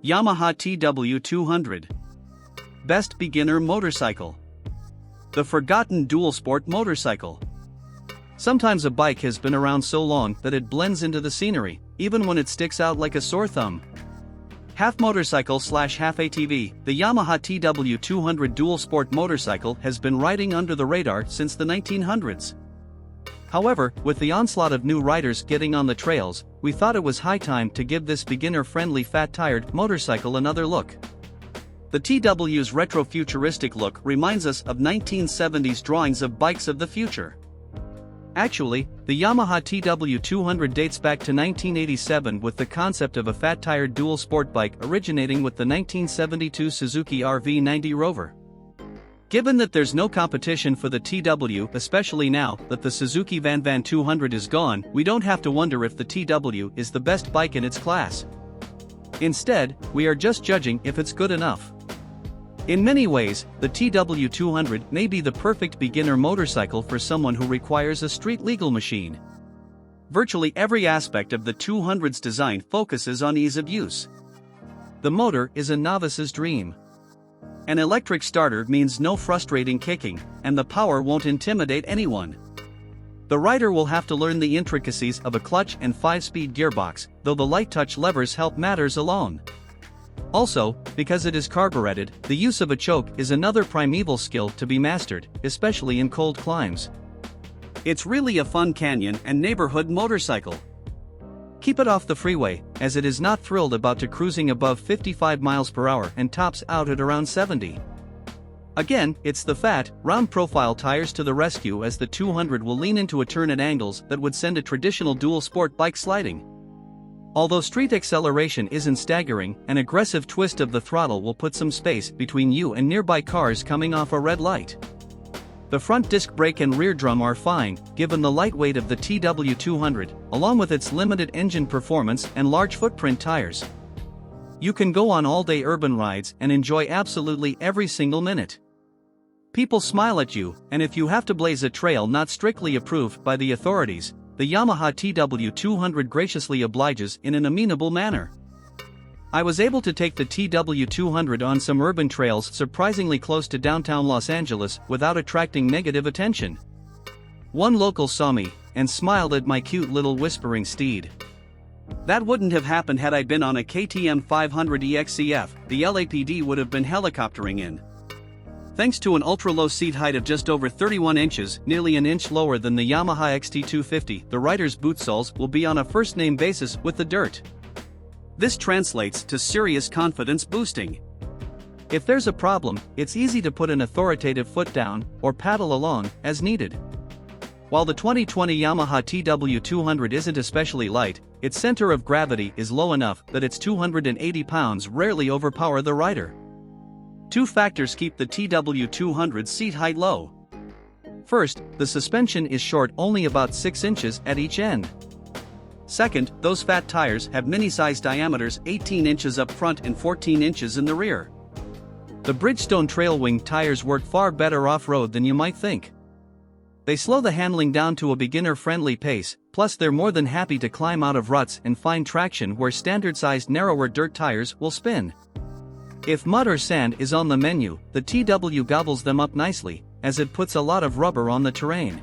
Yamaha TW200. Best beginner motorcycle. The forgotten dual sport motorcycle. Sometimes a bike has been around so long that it blends into the scenery, even when it sticks out like a sore thumb. Half motorcycle / half ATV, the Yamaha TW200 dual sport motorcycle has been riding under the radar since the 1900s. However, with the onslaught of new riders getting on the trails, we thought it was high time to give this beginner-friendly fat-tired motorcycle another look. The TW's retro-futuristic look reminds us of 1970s drawings of bikes of the future. Actually, the Yamaha TW200 dates back to 1987 with the concept of a fat-tired dual sport bike originating with the 1972 Suzuki RV90 Rover. Given that there's no competition for the TW, especially now that the Suzuki Van 200 is gone, we don't have to wonder if the TW is the best bike in its class. Instead, we are just judging if it's good enough. In many ways, the TW200 may be the perfect beginner motorcycle for someone who requires a street-legal machine. Virtually every aspect of the 200's design focuses on ease of use. The motor is a novice's dream. An electric starter means no frustrating kicking, and the power won't intimidate anyone. The rider will have to learn the intricacies of a clutch and 5-speed gearbox, though the light touch levers help matters along. Also, because it is carbureted, the use of a choke is another primeval skill to be mastered, especially in cold climes. It's really a fun canyon and neighborhood motorcycle. Keep it off the freeway, as it is not thrilled about to cruising above 55 miles per hour and tops out at around 70. Again, it's the fat, round profile tires to the rescue, as the 200 will lean into a turn at angles that would send a traditional dual sport bike sliding. Although street acceleration isn't staggering, an aggressive twist of the throttle will put some space between you and nearby cars coming off a red light. The front disc brake and rear drum are fine, given the light weight of the TW200, along with its limited engine performance and large footprint tires. You can go on all-day urban rides and enjoy absolutely every single minute. People smile at you, and if you have to blaze a trail not strictly approved by the authorities, the Yamaha TW200 graciously obliges in an amenable manner. I was able to take the TW200 on some urban trails surprisingly close to downtown Los Angeles without attracting negative attention. One local saw me and smiled at my cute little whispering steed. That wouldn't have happened had I been on a KTM 500 EXCF, the LAPD would have been helicoptering in. Thanks to an ultra-low seat height of just over 31 inches, nearly an inch lower than the Yamaha XT250, the rider's boot soles will be on a first-name basis with the dirt. This translates to serious confidence boosting. If there's a problem, it's easy to put an authoritative foot down, or paddle along, as needed. While the 2020 Yamaha TW200 isn't especially light, its center of gravity is low enough that its 280 pounds rarely overpower the rider. Two factors keep the TW200's seat height low. First, the suspension is short, only about 6 inches at each end. Second, those fat tires have mini-size diameters, 18 inches up front and 14 inches in the rear. The Bridgestone Trailwing tires work far better off-road than you might think. They slow the handling down to a beginner-friendly pace, plus they're more than happy to climb out of ruts and find traction where standard-sized narrower dirt tires will spin. If mud or sand is on the menu, the TW gobbles them up nicely, as it puts a lot of rubber on the terrain.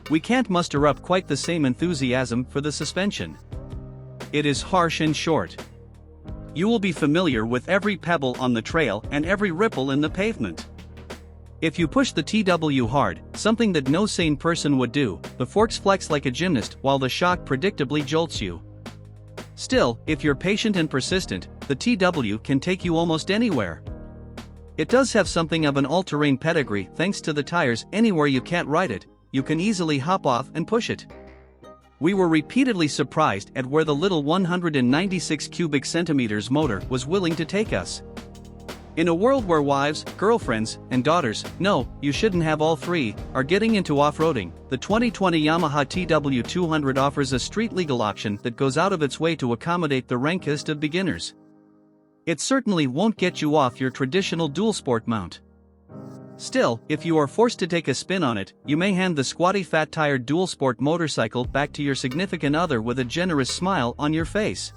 We can't muster up quite the same enthusiasm for the suspension. It is harsh and short. You will be familiar with every pebble on the trail and every ripple in the pavement. If you push the TW hard, something that no sane person would do, the forks flex like a gymnast while the shock predictably jolts you. Still, if you're patient and persistent, the TW can take you almost anywhere. It does have something of an all-terrain pedigree thanks to the tires. Anywhere you can't ride it, you can easily hop off and push it. We were repeatedly surprised at where the little 196 cubic centimeters motor was willing to take us. In a world where wives, girlfriends, and daughters, no, you shouldn't have all three, are getting into off-roading, the 2020 Yamaha TW200 offers a street-legal option that goes out of its way to accommodate the rankest of beginners. It certainly won't get you off your traditional dual-sport mount. Still, if you are forced to take a spin on it, you may hand the squatty fat-tired dual-sport motorcycle back to your significant other with a generous smile on your face.